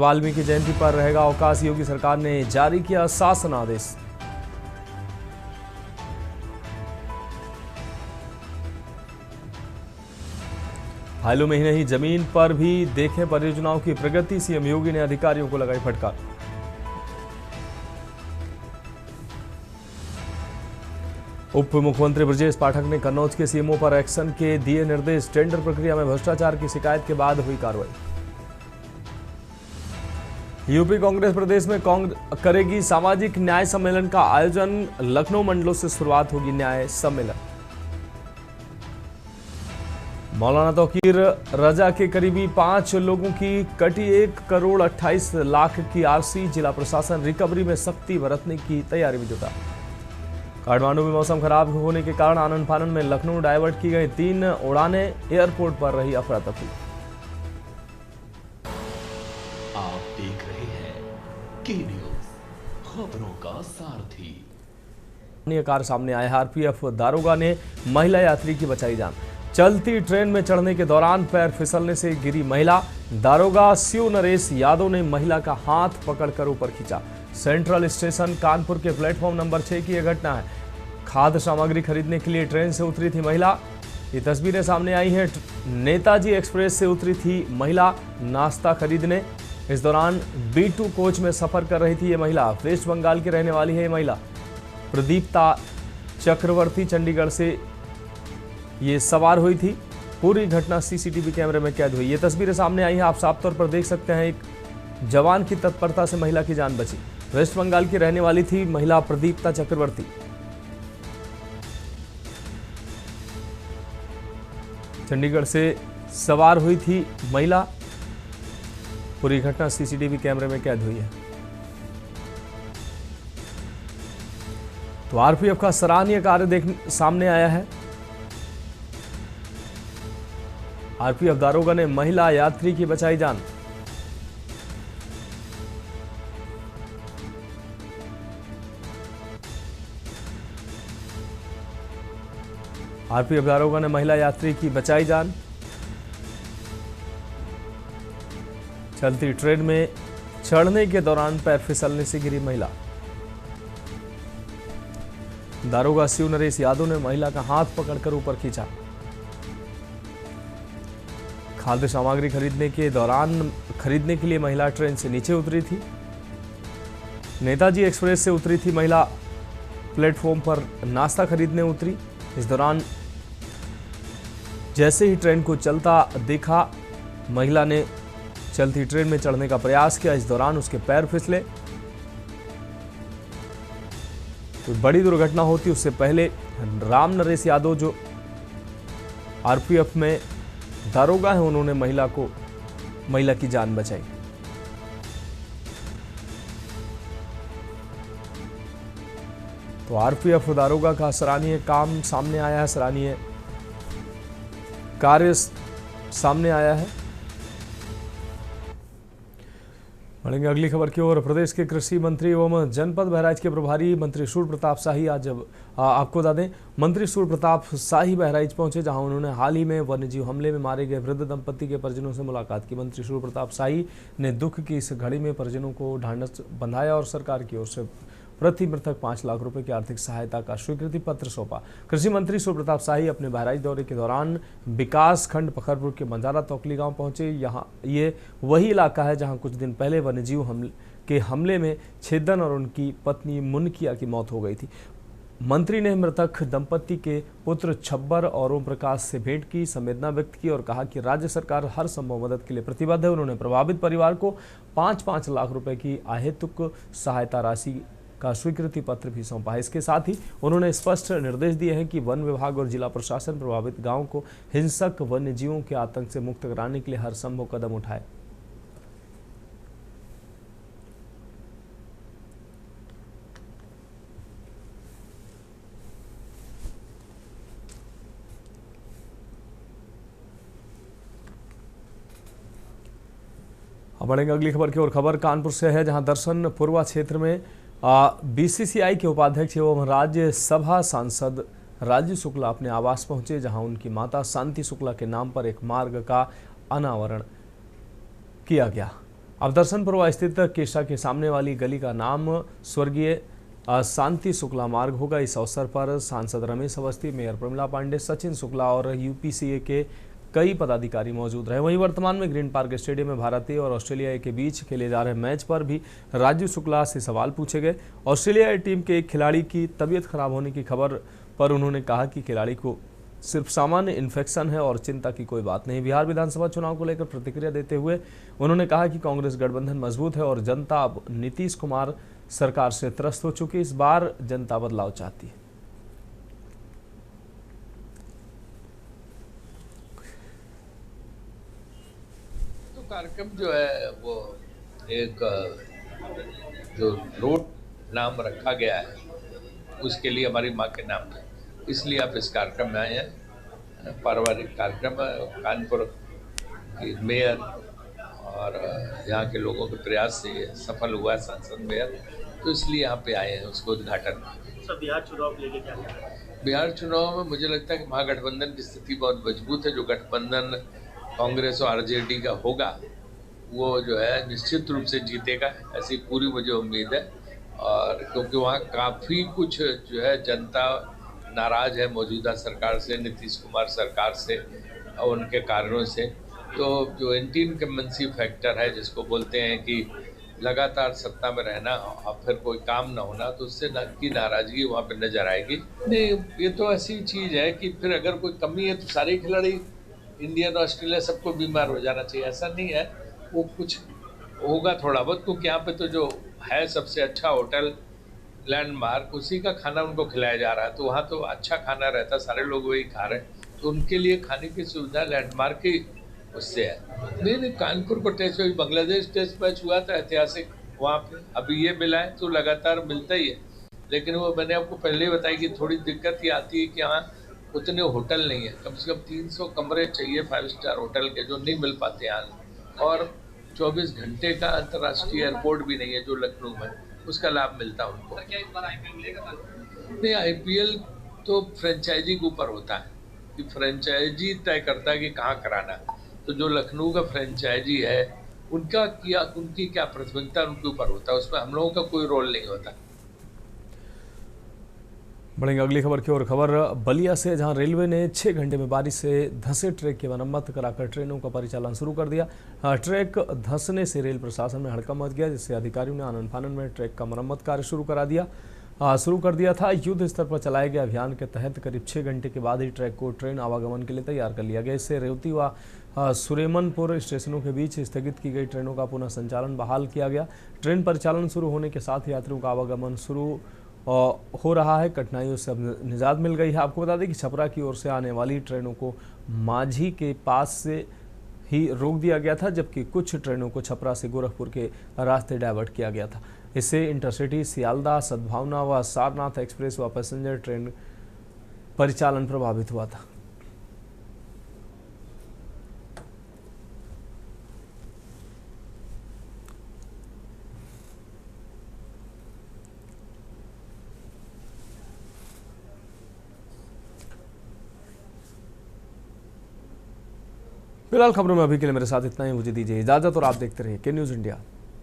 वाल्मीकि जयंती पर रहेगा अवकाश, योगी सरकार ने जारी किया शासन आदेश। हाल में ही नहीं, जमीन पर भी देखें परियोजनाओं की प्रगति, सीएम योगी ने अधिकारियों को लगाई फटकार। उप मुख्यमंत्री ब्रजेश पाठक ने कन्नौज के सीएमओ पर एक्शन के दिए निर्देश, टेंडर प्रक्रिया में भ्रष्टाचार की शिकायत के बाद हुई कार्रवाई। यूपी कांग्रेस प्रदेश में करेगी सामाजिक न्याय सम्मेलन का आयोजन, लखनऊ मंडलों से शुरुआत होगी न्याय सम्मेलन। मौलाना तौकीर रजा के करीबी 5 लोगों की कटी 1,28,00,000 की आरसी, जिला प्रशासन रिकवरी में सख्ती बरतने की तैयारी में जुटा। काठमांडू में मौसम खराब होने के कारण आनन फानन में लखनऊ डायवर्ट की गई 3 उड़ानें, एयरपोर्ट पर रही अफरा तफरी। आप देख रहे हैं के न्यूज़, खबरों का सारथी। कार सामने आया है, आरपीएफ दारोगा ने महिला यात्री की बचाई जान। चलती ट्रेन में चढ़ने के दौरान पैर फिसलने से गिरी महिला, दारोगा शिव नरेश यादव ने महिला का हाथ पकड़कर ऊपर खींचा। सेंट्रल स्टेशन कानपुर के प्लेटफॉर्म नंबर 6 की यह घटना है। खाद्य सामग्री खरीदने के लिए ट्रेन से उतरी थी महिला। ये तस्वीरें सामने आई हैं। नेताजी एक्सप्रेस से उतरी थी महिला नाश्ता खरीदने। इस दौरान B2 कोच में सफर कर रही थी ये महिला। वेस्ट बंगाल की रहने वाली है ये महिला। प्रदीप्ता चक्रवर्ती चंडीगढ़ से ये सवार हुई थी। पूरी घटना सीसीटीवी कैमरे में कैद हुई। ये तस्वीरें सामने आई हैं, आप साफ तौर पर देख सकते हैं। एक जवान की तत्परता से महिला की जान बची। वेस्ट बंगाल की रहने वाली थी महिला प्रदीप्ता चक्रवर्ती। चंडीगढ़ से सवार हुई थी महिला। पूरी घटना सीसीटीवी कैमरे में कैद हुई है। तो आरपीएफ का सराहनीय कार्य सामने आया है। आरपीएफ दारोगा ने महिला यात्री की बचाई जान। आरपीएफ दारोगा ने महिला यात्री की बचाई जान। चलती ट्रेन में चढ़ने के दौरान पैर फिसलने से गिरी महिला। दारोगा शिव नरेश यादव ने महिला का हाथ पकड़कर ऊपर खींचा। खाद्य सामग्री खरीदने के लिए महिला ट्रेन से नीचे उतरी थी। नेताजी एक्सप्रेस से उतरी थी महिला, प्लेटफॉर्म पर नाश्ता खरीदने उतरी। इस दौरान जैसे ही ट्रेन को चलता देखा, महिला ने चलती ट्रेन में चढ़ने का प्रयास किया। इस दौरान उसके पैर फिसले। कोई बड़ी दुर्घटना होती उससे पहले राम नरेश यादव, जो आरपीएफ में दारोगा है, उन्होंने महिला की जान बचाई। तो आरपीएफ दारोगा का सराहनीय काम सामने आया है, सराहनीय कार्य सामने आया है। बढ़ेंगे अगली खबर की ओर। प्रदेश के कृषि मंत्री एवं जनपद बहराइच के प्रभारी मंत्री सूर्य प्रताप शाही आज आपको बता दें, मंत्री सूर्य प्रताप शाही बहराइच पहुंचे, जहां उन्होंने हाल ही में वन्यजीव हमले में मारे गए वृद्ध दंपति के परिजनों से मुलाकात की। मंत्री सूर्य प्रताप शाही ने दुख की इस घड़ी में परिजनों को ढांढस बंधाया और सरकार की ओर से प्रति मृतक 5 लाख रुपए की आर्थिक सहायता का स्वीकृति पत्र सौंपा। कृषि मंत्री सूर्य प्रताप शाही अपने बहराइच दौरे के दौरान विकास खंड पखरपुर के मंजारा तोकली गांव पहुंचे। यहाँ ये वही इलाका है जहां कुछ दिन पहले वन्यजीव हमले में छेदन और उनकी पत्नी मुनकिया की मौत हो गई थी। मंत्री ने मृतक दंपति के पुत्र छब्बर और ओम प्रकाश से भेंट की, संवेदना व्यक्त की और कहा कि राज्य सरकार हर संभव मदद के लिए प्रतिबद्ध है। उन्होंने प्रभावित परिवार को 5-5 लाख रुपए की अहेतुक सहायता राशि का स्वीकृति पत्र भी सौंपा है। इसके साथ ही उन्होंने स्पष्ट निर्देश दिए हैं कि वन विभाग और जिला प्रशासन प्रभावित गांवों को हिंसक वन्य जीवों के आतंक से मुक्त कराने के लिए हर संभव कदम उठाए। बढ़ेंगे अगली खबर की ओर। खबर कानपुर से है, जहां दर्शन पूर्वा क्षेत्र में बीसीसीआई के उपाध्यक्ष एवं राज्यसभा सांसद राजू शुक्ला अपने आवास पहुंचे, जहां उनकी माता शांति शुक्ला के नाम पर एक मार्ग का अनावरण किया गया। अब दर्शनपुर स्थित केशा के सामने वाली गली का नाम स्वर्गीय शांति शुक्ला मार्ग होगा। इस अवसर पर सांसद रमेश अवस्थी, मेयर प्रमिला पांडे, सचिन शुक्ला और यूपीसीए के कई पदाधिकारी मौजूद रहे। वहीं वर्तमान में ग्रीन पार्क स्टेडियम में भारतीय और ऑस्ट्रेलिया के बीच खेले जा रहे मैच पर भी राजीव शुक्ला से सवाल पूछे गए। ऑस्ट्रेलियाई टीम के एक खिलाड़ी की तबीयत खराब होने की खबर पर उन्होंने कहा कि खिलाड़ी को सिर्फ सामान्य इन्फेक्शन है और चिंता की कोई बात नहीं। बिहार विधानसभा चुनाव को लेकर प्रतिक्रिया देते हुए उन्होंने कहा कि कांग्रेस गठबंधन मजबूत है और जनता अब नीतीश कुमार सरकार से त्रस्त हो चुकी। इस बार जनता बदलाव चाहती है। तो कार्यक्रम जो है वो एक जो रोड नाम रखा गया है उसके लिए हमारी माँ के नाम है, इसलिए आप इस कार्यक्रम में आए हैं। पारिवारिक कार्यक्रम है, कानपुर की मेयर और यहाँ के लोगों के प्रयास से सफल हुआ है सांसद मेयर, तो इसलिए यहाँ पे आए हैं उसको उद्घाटन। सर, बिहार चुनाव को लेकर क्या? बिहार चुनाव में मुझे लगता है कि महागठबंधन की स्थिति बहुत मजबूत है। जो गठबंधन कांग्रेस और आरजेडी का होगा वो जो है निश्चित रूप से जीतेगा, ऐसी पूरी मुझे उम्मीद है। और क्योंकि वहाँ काफ़ी कुछ जो है जनता नाराज है मौजूदा सरकार से, नीतीश कुमार सरकार से और उनके कारणों से। तो जो एंटी इनकम्बेंसी फैक्टर है जिसको बोलते हैं कि लगातार सत्ता में रहना और फिर कोई काम ना होना, तो उससे की नाराजगी वहाँ पे नजर आएगी। नहीं, ये तो ऐसी चीज़ है कि फिर अगर कोई कमी है तो सारे खिलाड़ी इंडियन ऑस्ट्रेलिया सबको बीमार हो जाना चाहिए, ऐसा नहीं है। वो कुछ होगा थोड़ा बहुत, क्योंकि यहाँ पे तो जो है सबसे अच्छा होटल लैंडमार्क, उसी का खाना उनको खिलाया जा रहा है, तो वहाँ तो अच्छा खाना रहता, सारे लोग वही खा रहे हैं, तो उनके लिए खाने की सुविधा लैंडमार्क की उससे है। नहीं, कानपुर को टेस्ट, बांग्लादेश टेस्ट मैच हुआ था ऐतिहासिक वहाँ पे, अभी ये मिला है तो लगातार मिलता ही है। लेकिन वो मैंने आपको पहले ही बताया कि थोड़ी दिक्कत ये आती है कि यहाँ उतने होटल नहीं है, कम से कम 300 कमरे चाहिए 5 स्टार होटल के, जो नहीं मिल पाते यहाँ। और 24 घंटे का अंतर्राष्ट्रीय एयरपोर्ट भी नहीं है जो लखनऊ में, उसका लाभ मिलता है उनको। क्या इस बार आईपीएल मिलेगा? नहीं, आईपीएल तो फ्रेंचाइजी के ऊपर होता है कि फ्रेंचाइजी तय करता है कि कहाँ कराना है। तो जो लखनऊ का फ्रेंचाइजी है उनकी क्या प्राथमिकता उनके ऊपर होता है, उसमें हम लोगों का कोई रोल नहीं होता। बढ़ेंगे अगली खबर की ओर। खबर बलिया से, जहां रेलवे ने 6 घंटे में बारिश से धंसे ट्रैक की मरम्मत कराकर ट्रेनों का परिचालन शुरू कर दिया। ट्रैक धंसने से रेल प्रशासन में हड़कंप मच गया, जिससे अधिकारियों ने आनन फानन में ट्रैक का मरम्मत कार्य शुरू कर दिया था। युद्ध स्तर पर चलाए गए अभियान के तहत करीब 6 घंटे के बाद ही ट्रैक को ट्रेन आवागमन के लिए तैयार कर लिया गया। इससे रेवती व सुरेमनपुर स्टेशनों के बीच स्थगित की गई ट्रेनों का पुनः संचालन बहाल किया गया। ट्रेन परिचालन शुरू होने के साथ यात्रियों का आवागमन शुरू हो रहा है। कठिनाइयों से अब निजात मिल गई है। आपको बता दें कि छपरा की ओर से आने वाली ट्रेनों को माझी के पास से ही रोक दिया गया था, जबकि कुछ ट्रेनों को छपरा से गोरखपुर के रास्ते डाइवर्ट किया गया था। इससे इंटरसिटी, सियालदह, सद्भावना व सारनाथ एक्सप्रेस व पैसेंजर ट्रेन परिचालन प्रभावित हुआ था। फिलहाल खबरों में अभी के लिए मेरे साथ इतना ही। मुझे दीजिए इजाजत और आप देखते रहिए के न्यूज़ इंडिया।